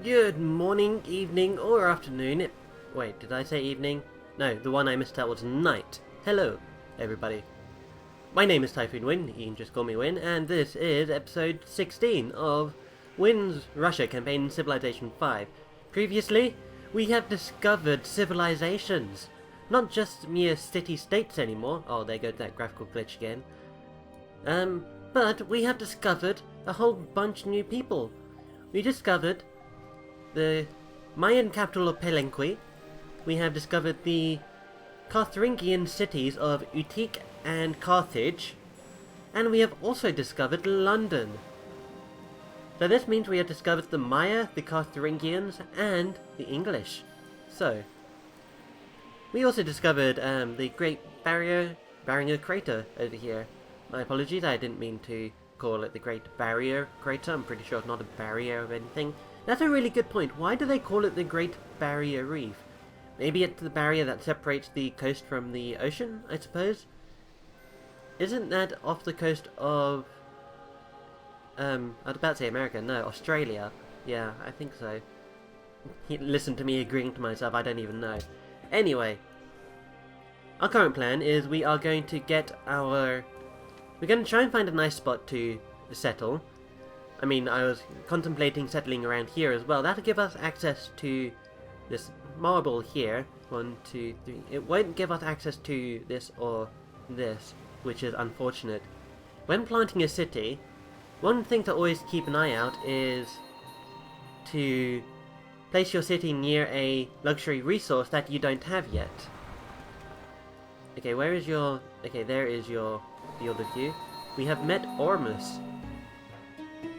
Good morning, evening, or afternoon. Wait, did I say evening? No, the one I missed out was night. Hello, everybody. My name is Typhoon Wynn, you can just call me Wynn, and this is episode 16 of Wynn's Russia campaign in Civilization 5. Previously, we have discovered civilizations. Not just mere city-states anymore. Oh, there goes that graphical glitch again. But we have discovered a whole bunch of new people. We discovered the Mayan capital of Palenque. We have discovered the Cartho-Mayan cities of Utique and Carthage. And we have also discovered London. So this means we have discovered the Meier, the Cartho-Mayans, and the English. So, we also discovered the Great Barrier Crater over here. My apologies, I didn't mean to call it the Great Barrier Crater. I'm pretty sure it's not a barrier of anything. That's a really good point. Why do they call it the Great Barrier Reef? Maybe it's the barrier that separates the coast from the ocean, I suppose? Isn't that off the coast of... I was about to say America. No, Australia. Yeah, I think so. Listen to me agreeing to myself, I don't even know. Anyway, our current plan is we are going to get our... We're going to try and find a nice spot to settle. I mean, I was contemplating settling around here as well. That'll give us access to this marble here. 1, 2, 3. It won't give us access to this or this, which is unfortunate. When planting a city, one thing to always keep an eye out is to place your city near a luxury resource that you don't have yet. Okay, where is your... Okay, there is your field of view. We have met Ormus.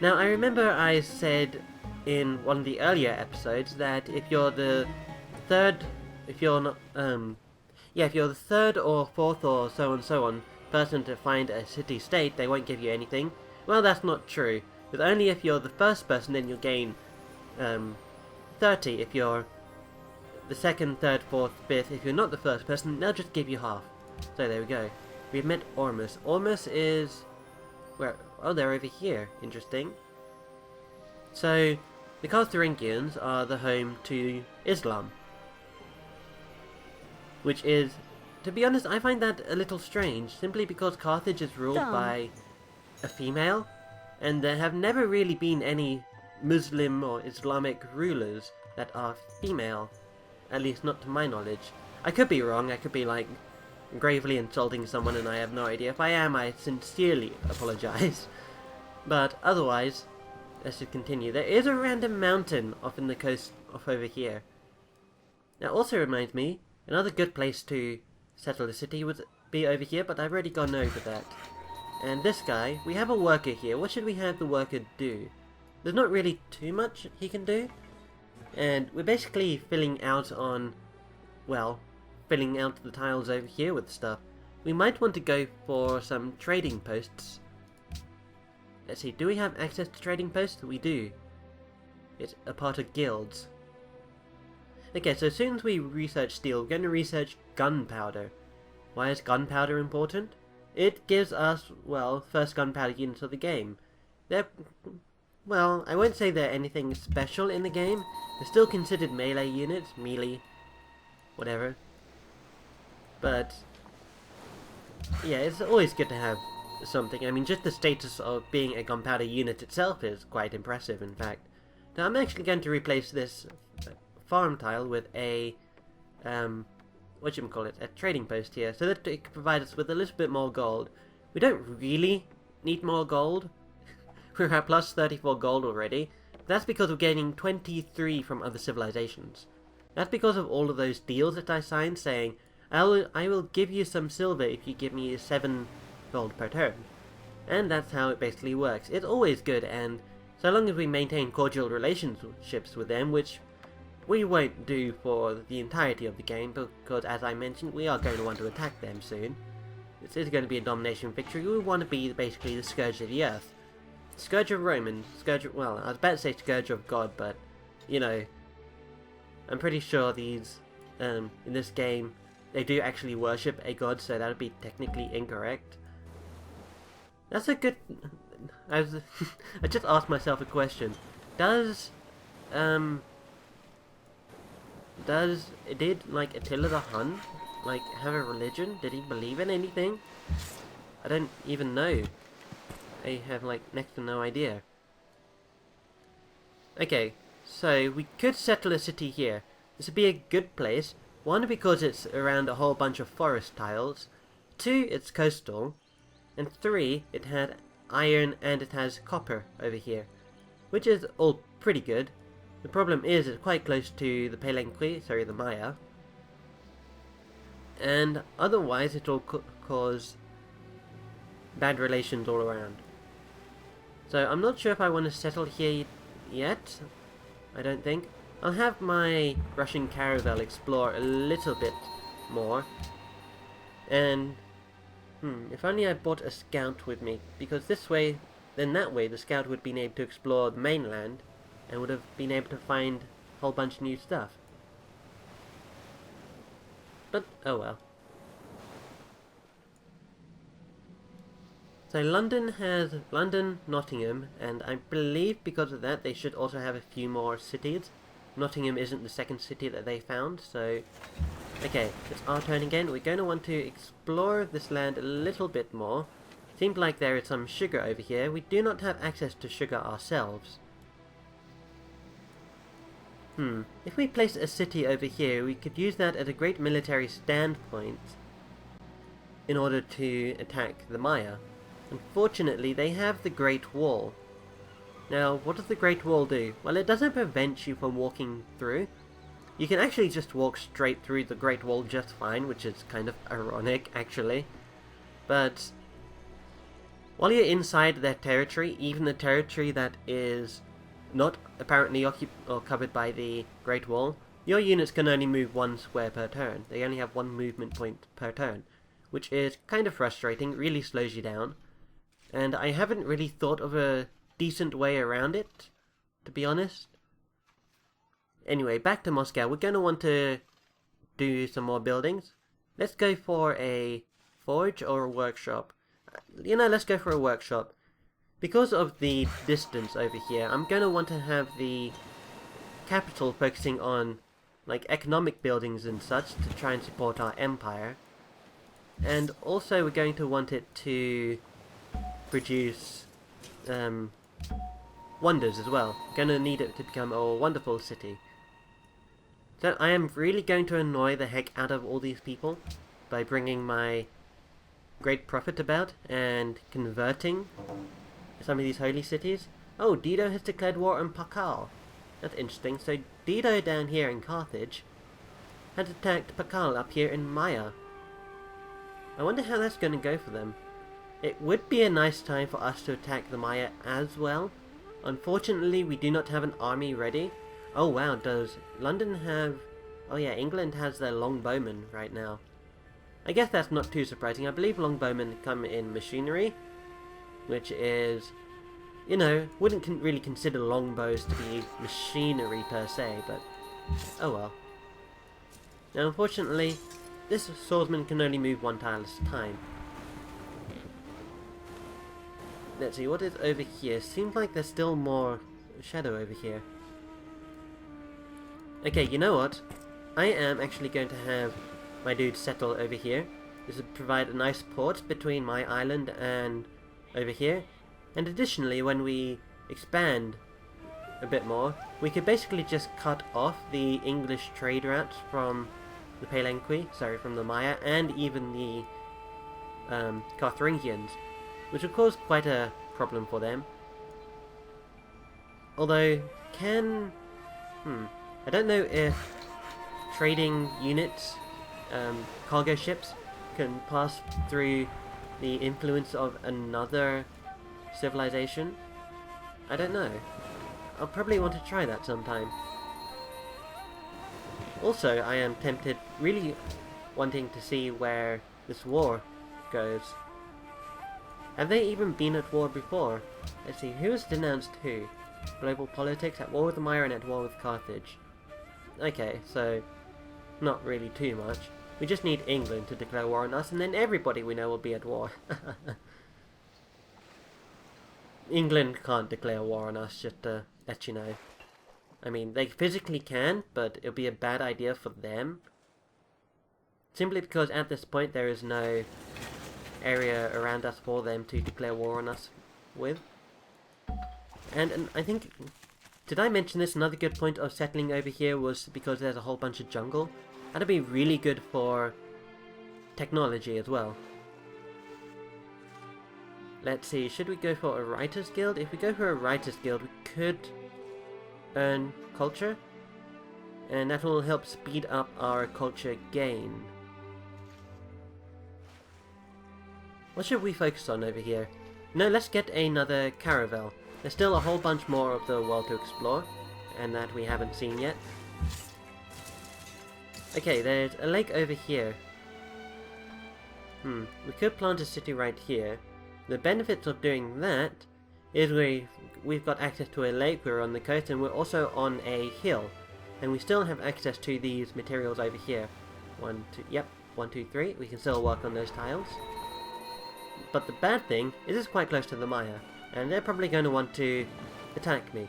Now, I remember I said in one of the earlier episodes that if you're the third... If you're not... Yeah, if you're the third or fourth or so on person to find a city-state, they won't give you anything. Well, that's not true. Because only if you're the first person, then you'll gain 30. If you're the second, third, fourth, fifth, if you're not the first person, they'll just give you half. So there we go. We've met Ormus. Ormus is... Where? Oh, they're over here. Interesting. So, the Cartho-Mayans are the home to Islam. Which is... To be honest, I find that a little strange, simply because Carthage is ruled by a female, and there have never really been any Muslim or Islamic rulers that are female, at least not to my knowledge. I could be wrong, I could be like gravely insulting someone and I have no idea. If I am, I sincerely apologize. But otherwise, let's just continue. There is a random mountain off in the coast off over here. That also reminds me, another good place to settle a city would be over here, but I've already gone over that. And this guy, we have a worker here. What should we have the worker do? There's not really too much he can do. And we're basically filling out on, well, filling out the tiles over here with stuff. We might want to go for some trading posts. Let's see, do we have access to trading posts? We do. It's a part of guilds. Okay, so as soon as we research steel, we're going to research gunpowder. Why is gunpowder important? It gives us, well, first gunpowder units of the game. They're, well, I won't say they're anything special in the game. They're still considered melee units, melee, whatever. But, yeah, it's always good to have something. I mean, just the status of being a gunpowder unit itself is quite impressive, in fact. Now, I'm actually going to replace this farm tile with a, whatchamacallit, a trading post here, so that it can provide us with a little bit more gold. We don't really need more gold. We're at plus 34 gold already. That's because we're gaining 23 from other civilizations. That's because of all of those deals that I signed saying, I will give you some silver if you give me 7 gold per turn. And that's how it basically works. It's always good, and so long as we maintain cordial relationships with them, which we won't do for the entirety of the game, because as I mentioned, we are going to want to attack them soon. This is going to be a domination victory. We want to be basically the Scourge of the Earth. Scourge of Roman, Scourge of, well, I was about to say Scourge of God, but, you know, I'm pretty sure these, in this game, they do actually worship a god, so that would be technically incorrect. That's a good... I just asked myself a question. Does um, did like Attila the Hun like have a religion? Did he believe in anything? I don't even know. I have like next to no idea. Okay, so we could settle a city here. This would be a good place. One, because it's around a whole bunch of forest tiles. Two, it's coastal. And three, it had iron and it has copper over here. Which is all pretty good. The problem is it's quite close to the Palenque, sorry, the Meier. And otherwise it'll cause bad relations all around. So I'm not sure if I want to settle here yet. I don't think. I'll have my Russian caravel explore a little bit more. And if only I brought a scout with me, because this way, then that way the scout would have been able to explore the mainland and would have been able to find a whole bunch of new stuff. But oh well. So London has London, Nottingham, and I believe because of that they should also have a few more cities. Nottingham isn't the second city that they found, so okay, it's our turn again. We're going to want to explore this land a little bit more. Seems like there is some sugar over here. We do not have access to sugar ourselves. If we place a city over here, we could use that as a great military standpoint in order to attack the Meier. Unfortunately, they have the Great Wall. Now, what does the Great Wall do? Well, it doesn't prevent you from walking through. You can actually just walk straight through the Great Wall just fine, which is kind of ironic, actually. But while you're inside their territory, even the territory that is not apparently covered by the Great Wall, your units can only move one square per turn. They only have one movement point per turn, which is kind of frustrating, really slows you down. And I haven't really thought of a decent way around it, to be honest. Anyway, back to Moscow. We're going to want to do some more buildings. Let's go for a forge or a workshop. You know, let's go for a workshop. Because of the distance over here, I'm going to want to have the capital focusing on like economic buildings and such to try and support our empire. And also we're going to want it to produce wonders as well. Going to need it to become a wonderful city. So I am really going to annoy the heck out of all these people by bringing my great prophet about and converting some of these holy cities. Oh, Dido has declared war on Pakal. That's interesting. So Dido down here in Carthage has attacked Pakal up here in Meier. I wonder how that's going to go for them. It would be a nice time for us to attack the Meier as well. Unfortunately, we do not have an army ready. Oh wow, does London have... Oh yeah, England has their longbowmen right now. I guess that's not too surprising. I believe longbowmen come in machinery, which is, you know, wouldn't really consider longbows to be machinery per se, but oh well. Now unfortunately, this swordsman can only move one tile at a time. Let's see, what is over here? Seems like there's still more shadow over here. Okay, you know what? I am actually going to have my dude settle over here. This would provide a nice port between my island and over here. And additionally, when we expand a bit more, we could basically just cut off the English trade routes from the Palenque, sorry, from the Meier, and even the Cartho-Mayan, which would cause quite a problem for them. Although, I don't know if trading units, cargo ships, can pass through the influence of another civilization. I don't know. I'll probably want to try that sometime. Also, I am tempted, really wanting to see where this war goes. Have they even been at war before? Let's see, who has denounced who? Global politics, at war with the Meier and at war with Carthage. Okay, so not really too much. We just need England to declare war on us, and then everybody we know will be at war. England can't declare war on us, just to let you know. I mean, they physically can, but it'll be a bad idea for them. Simply because at this point there is no area around us for them to declare war on us with. And I think, did I mention this? Another good point of settling over here was because there's a whole bunch of jungle. That'd be really good for technology as well. Let's see, should we go for a Writers Guild? If we go for a Writers Guild, we could earn culture, and that will help speed up our culture gain. What should we focus on over here? No, let's get another caravel. There's still a whole bunch more of the world to explore, and that we haven't seen yet. Okay, there's a lake over here. We could plant a city right here. The benefits of doing that is we've got access to a lake, we're on the coast, and we're also on a hill. And we still have access to these materials over here. 1, 2, 3. We can still work on those tiles. But the bad thing is it's quite close to the Meier, and they're probably going to want to attack me.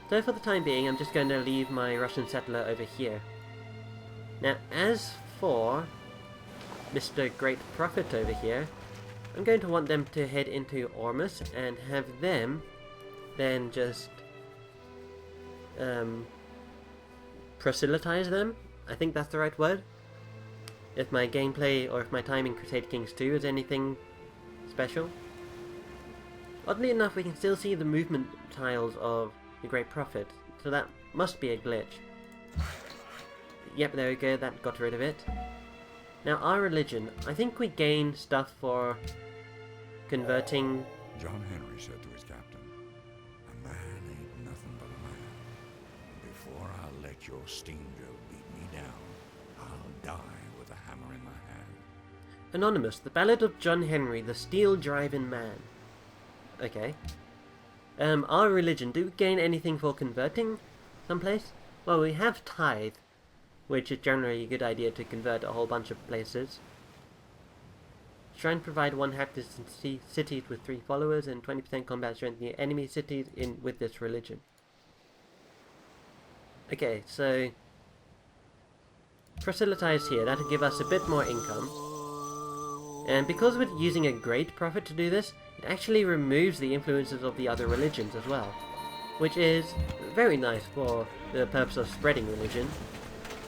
So for the time being, I'm just going to leave my Russian settler over here. Now, as for Mr. Great Prophet over here, I'm going to want them to head into Ormus and have them then just proselytize them. I think that's the right word. If my gameplay or if my time in Crusader Kings 2 is anything special. Oddly enough, we can still see the movement tiles of the Great Prophet, so that must be a glitch. Yep, there we go, that got rid of it. Now, our religion. I think we gain stuff for converting... John Henry said to his captain, "A man ain't nothing but a man. And before I let your steam drill beat me down, I'll die with a hammer in my hand." Anonymous, the Ballad of John Henry, the Steel-Driving Man. Okay. Our religion. Do we gain anything for converting someplace? Well, we have tithe, which is generally a good idea to convert a whole bunch of places. Shrine provide 1/2 distance cities with 3 followers and 20% combat strength near enemy cities with this religion. Okay, so proselytize here, that'll give us a bit more income. And because we're using a Great Prophet to do this, it actually removes the influences of the other religions as well, which is very nice for the purpose of spreading religion.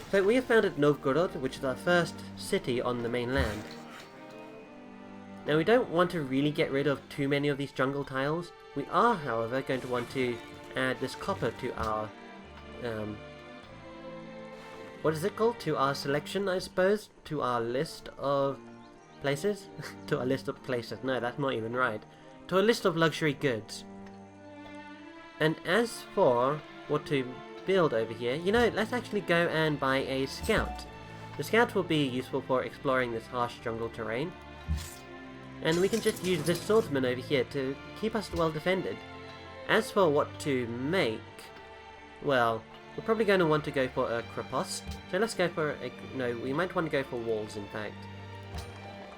So we have founded Novgorod, which is our first city on the mainland. Now we don't want to really get rid of too many of these jungle tiles. We are, however, going to want to add this copper to our... what is it called? To our selection, I suppose? To our list of places? To our list of places. No, that's not even right. To a list of luxury goods. And as for what to build over here, you know, let's actually go and buy a scout. The scout will be useful for exploring this harsh jungle terrain. And we can just use this swordsman over here to keep us well defended. As for what to make, well, we're probably going to want to go for a Krapos. So let's go for a... no, we might want to go for walls, in fact.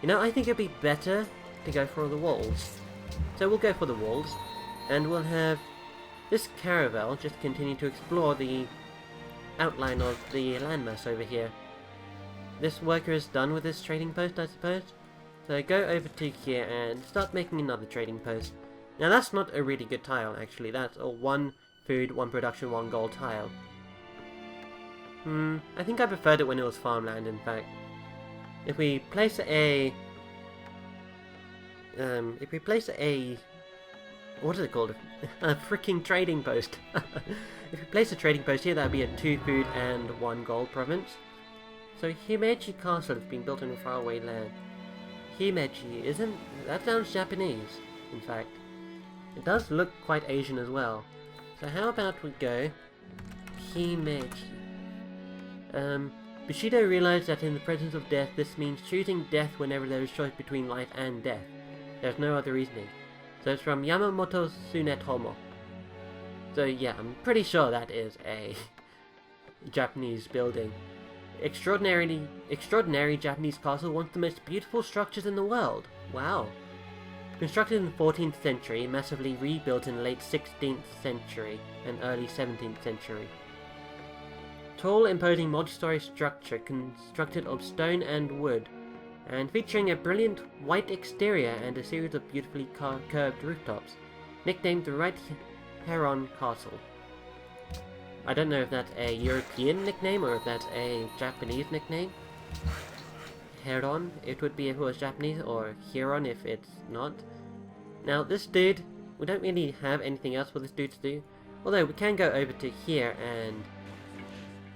You know, I think it'd be better to go for the walls. So we'll go for the walls, and we'll have this caravel just continue to explore the outline of the landmass over here. This worker is done with this trading post, I suppose. So go over to here and start making another trading post. Now that's not a really good tile, actually. That's a 1 food, 1 production, 1 gold tile. I think I preferred it when it was farmland, in fact. If we place a... what is it called? A freaking trading post. If we place a trading post here, that would be a 2 food and 1 gold province. So Himeji Castle has been built in a faraway land. Himeji, isn't... that sounds Japanese, in fact. It does look quite Asian as well. So how about we go... Himeji. Bushido realized that in the presence of death, this means choosing death whenever there is choice between life and death. There's no other reasoning. So it's from Yamamoto Tsunetomo. So yeah, I'm pretty sure that is a Japanese building. Extraordinary Japanese castle, one of the most beautiful structures in the world. Wow. Constructed in the 14th century, massively rebuilt in the late 16th century and early 17th century. Tall, imposing multi-story structure constructed of stone and wood, and featuring a brilliant white exterior and a series of beautifully curved rooftops, nicknamed the Right Heron Castle. I don't know if that's a European nickname or if that's a Japanese nickname. Heron, it would be if it was Japanese, or Huron if it's not. Now this dude, we don't really have anything else for this dude to do, although we can go over to here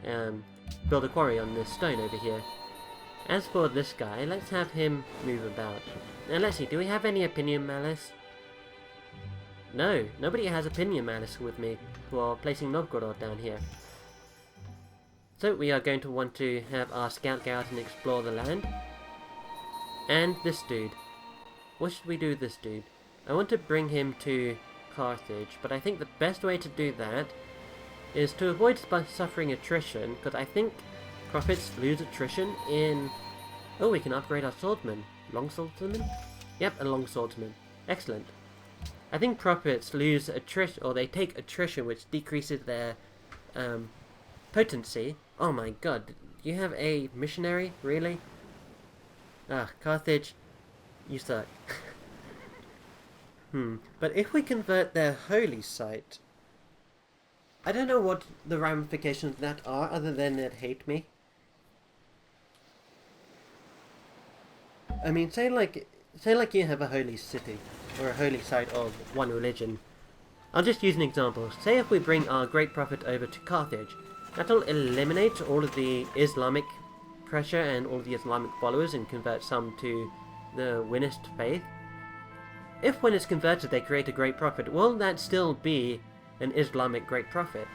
and build a quarry on this stone over here. As for this guy, let's have him move about. Now let's see, do we have any opinion malice? No, nobody has opinion malice with me for placing Novgorod down here. So we are going to want to have our scout go out and explore the land. And this dude. What should we do with this dude? I want to bring him to Carthage, but I think the best way to do that is to avoid suffering attrition, because I think profits lose attrition in... Oh, we can upgrade our swordsman. Long swordsman? Yep, a long swordsman. Excellent. I think profits lose attrition, or they take attrition, which decreases their potency. Oh my god, you have a missionary? Really? Ah, Carthage, you suck. But if we convert their holy site, I don't know what the ramifications of that are, other than they'd hate me. I mean, say like you have a holy city, or a holy site of one religion. I'll just use an example. Say if we bring our great prophet over to Carthage, that'll eliminate all of the Islamic pressure and all the Islamic followers and convert some to the Wynnist faith. If when it's converted they create a great prophet, will that still be an Islamic great prophet?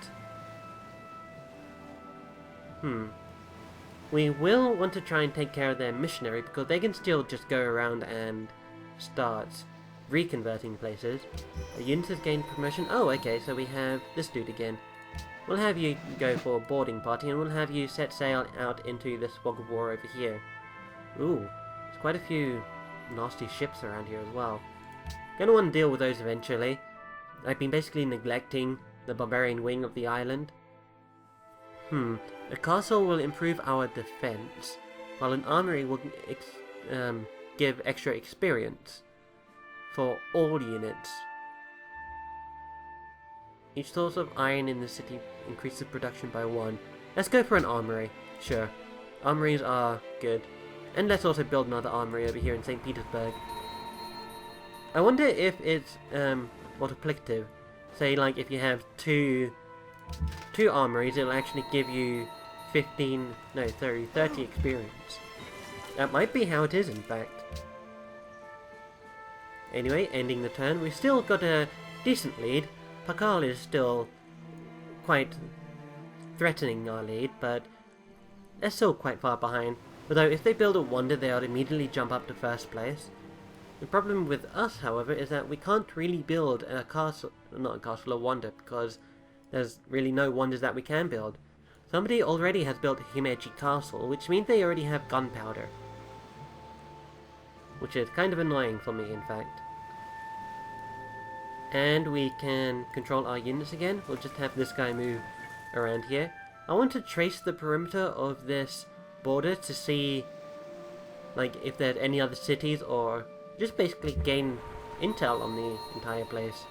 We will want to try and take care of their missionary, because they can still just go around and start reconverting places. A unit has gained promotion. Oh, okay, so we have this dude again. We'll have you go for a boarding party, and we'll have you set sail out into this fog of war over here. Ooh, there's quite a few nasty ships around here as well. Gonna want to deal with those eventually. I've been basically neglecting the barbarian wing of the island. A castle will improve our defense, while an armory will give extra experience for all units. Each source of iron in the city increases production by 1. Let's go for an armory. Sure. Armories are good. And let's also build another armory over here in St. Petersburg. I wonder if it's multiplicative. Say like if you have two armories, it'll actually give you 30 experience. That might be how it is, in fact. Anyway, ending the turn, we've still got a decent lead. Pakal is still quite threatening our lead, but they're still quite far behind. Although if they build a wonder, they ought immediately jump up to first place. The problem with us, however, is that we can't really build a castle, not a castle, a wonder, because there's really no wonders that we can build. Somebody already has built Himeji Castle, which means they already have gunpowder. Which is kind of annoying for me, in fact. And we can control our units again. We'll just have this guy move around here. I want to trace the perimeter of this border to see like if there's any other cities, or just basically gain intel on the entire place.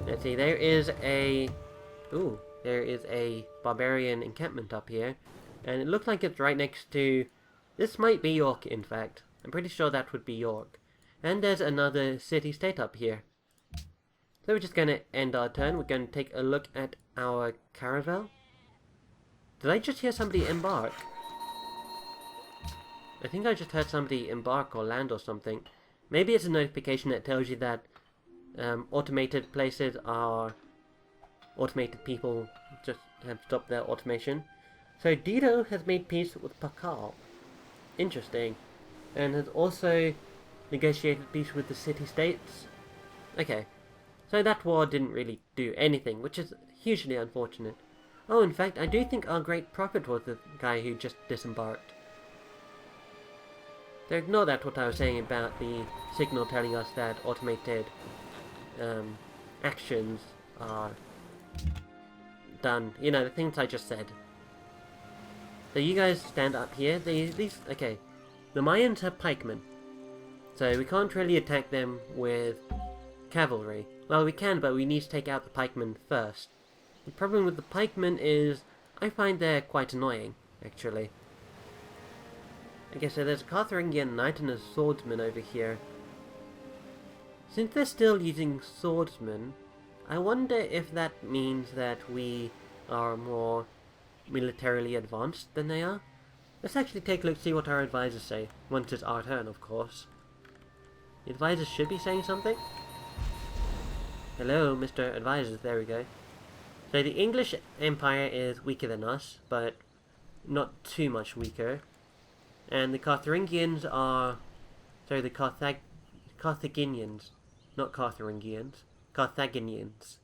Let's see, there is a barbarian encampment up here, and it looks like it's right next to... This might be York, in fact. I'm pretty sure that would be York. And there's another city-state up here. So we're just going to end our turn. We're going to take a look at our caravel. Did I just hear somebody embark? I think I just heard somebody embark or land or something. Maybe it's a notification that tells you that automated places are... Automated people just have stopped their automation. So Dido has made peace with Pakal. Interesting. And has also negotiated peace with the city-states. Okay. So that war didn't really do anything, which is hugely unfortunate. Oh, in fact, I do think our great prophet was the guy who just disembarked. So ignore that, what I was saying about the signal telling us that automated actions are done. You know, the things I just said. So you guys stand up here. Okay. The Mayans have pikemen. So we can't really attack them with cavalry. Well, we can, but we need to take out the pikemen first. The problem with the pikemen is I find they're quite annoying, actually. Okay, so there's a Cartho-Mayan knight and a swordsman over here. Since they're still using swordsmen, I wonder if that means that we are more militarily advanced than they are. Let's actually take a look, see what our advisors say. Once it's our turn, of course. The advisors should be saying something. Hello, Mr. Advisors, there we go. So the English Empire is weaker than us, but not too much weaker. And the Cartho-Mayans are... Sorry, the Carthaginians. Not Cartho-Mayans. Carthaginians.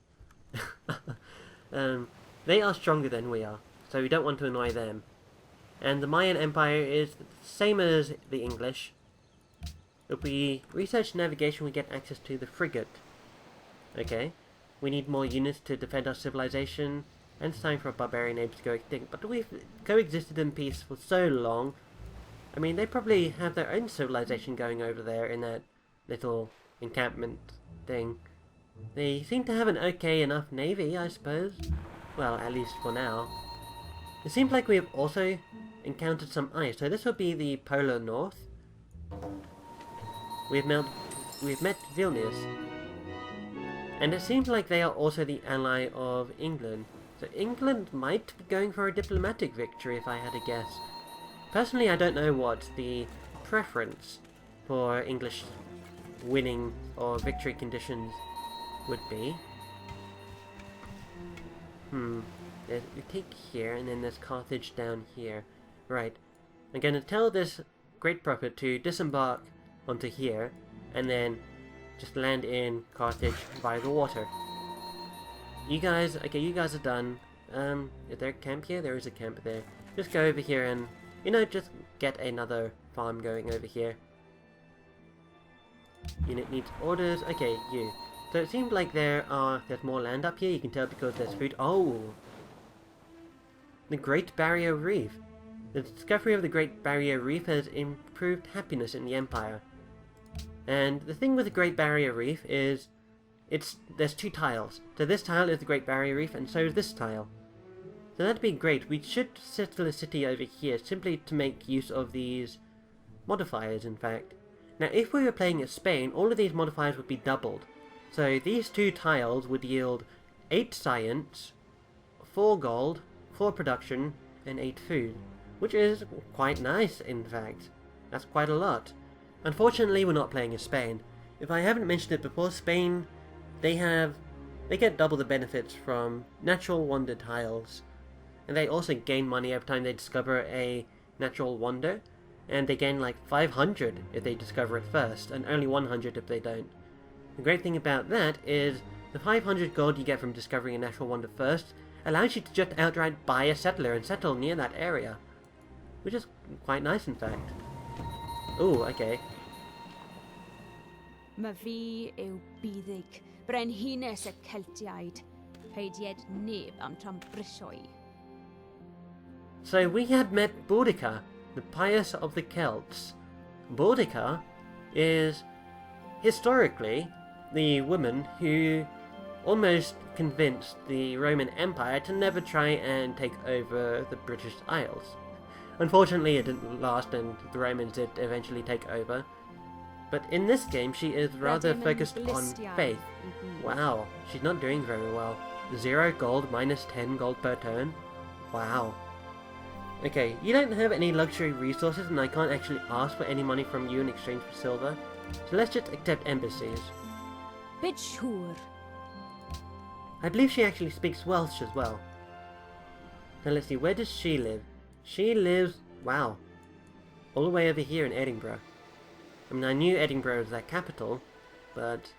They are stronger than we are, so we don't want to annoy them. And the Mayan Empire is the same as the English. If we research navigation, we get access to the frigate. Okay. We need more units to defend our civilization, and it's time for a barbarian age to go extinct. But we've coexisted in peace for so long. I mean, they probably have their own civilization going over there in that little encampment thing. They seem to have an okay enough navy, I suppose. Well, at least for now. It seems like we have also encountered some ice, so this will be the polar north. We've met Vilnius. And it seems like they are also the ally of England. So England might be going for a diplomatic victory, if I had to guess. Personally, I don't know what the preference for English winning or victory conditions would be. There's Utique here, and then there's Carthage down here. Right. I'm going to tell this great prophet to disembark onto here, and then just land in Carthage by the water. You guys, okay, you guys are done. Is there a camp here? There is a camp there. Just go over here and, you know, just get another farm going over here. Unit needs orders. Okay, you. So it seems like there's more land up here. You can tell because there's food. Oh! The Great Barrier Reef. The discovery of the Great Barrier Reef has improved happiness in the Empire. And the thing with the Great Barrier Reef is, there's two tiles. So this tile is the Great Barrier Reef, and so is this tile. So that'd be great. We should settle a city over here, simply to make use of these modifiers, in fact. Now, if we were playing as Spain, all of these modifiers would be doubled. So these two tiles would yield 8 science, 4 gold, 4 production, and 8 food. Which is quite nice, in fact. That's quite a lot. Unfortunately, we're not playing as Spain. If I haven't mentioned it before, Spain, they get double the benefits from natural wonder tiles. And they also gain money every time they discover a natural wonder. And they gain like 500 if they discover it first, and only 100 if they don't. The great thing about that is, the 500 gold you get from discovering a natural wonder first allows you to just outright buy a settler and settle near that area. Which is quite nice, in fact. Ooh, okay. Mae fi yw buddig, brenhines y Celtiaid, peidied neb am Trambrisoi. So we had met Boudica, the pious of the Celts. Boudica is, historically, the woman who almost convinced the Roman Empire to never try and take over the British Isles. Unfortunately, it didn't last, and the Romans did eventually take over. But in this game, she is rather focused on faith. Wow, she's not doing very well. 0 gold, minus 10 gold per turn. Wow. Okay, you don't have any luxury resources, and I can't actually ask for any money from you in exchange for silver. So let's just accept embassies. Bit sure. I believe she actually speaks Welsh as well. Now let's see, where does she live? She lives, wow, all the way over here in Edinburgh. I mean, I knew Edinburgh was their capital, but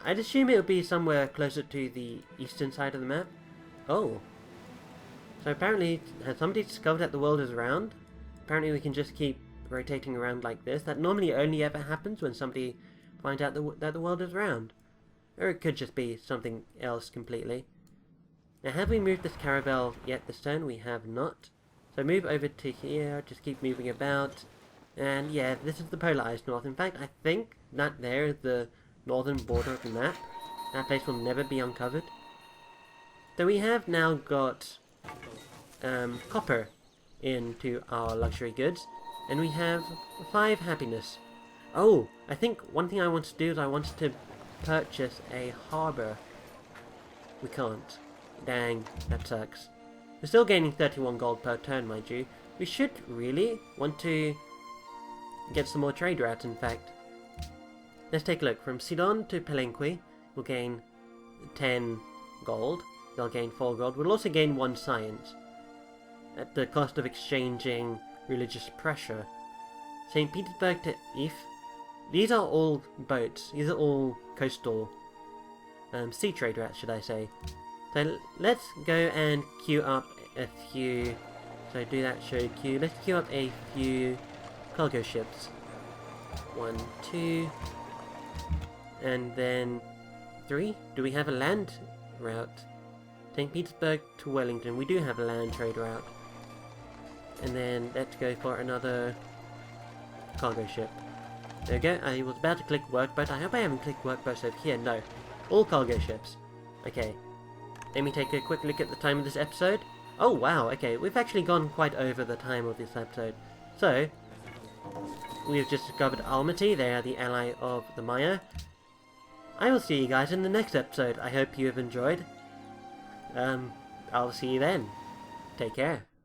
I'd assume it would be somewhere closer to the eastern side of the map. Oh. So apparently, has somebody discovered that the world is round? Apparently we can just keep rotating around like this. That normally only ever happens when somebody finds out that the world is round. Or it could just be something else completely. Now, have we moved this caravel yet this turn? We have not. So move over to here, just keep moving about. And yeah, this is the polarized north. In fact, I think that there is the northern border of the map. That place will never be uncovered. So we have now got copper into our luxury goods. And we have 5 happiness. Oh, I think one thing I want to do is I wanted to purchase a harbour. We can't. Dang, that sucks. We're still gaining 31 gold per turn, mind you. We should really want to get some more trade routes, in fact. Let's take a look. From Sidon to Palenque, we'll gain 10 gold. They'll gain 4 gold. We'll also gain 1 science, at the cost of exchanging religious pressure. St. Petersburg to If. These are all boats. These are all coastal sea trade routes, should I say. So let's go and queue up a few. So do that show queue. Let's queue up a few cargo ships. 1, 2, and then 3. Do we have a land route? St. Petersburg to Wellington. We do have a land trade route. And then let's go for another cargo ship. There we go. I was about to click workboat. I hope I haven't clicked workboats over here. No. All cargo ships. Okay. Let me take a quick look at the time of this episode. Oh wow, okay. We've actually gone quite over the time of this episode. So, we've just discovered Almaty. They are the ally of the Meier. I will see you guys in the next episode. I hope you have enjoyed. I'll see you then. Take care.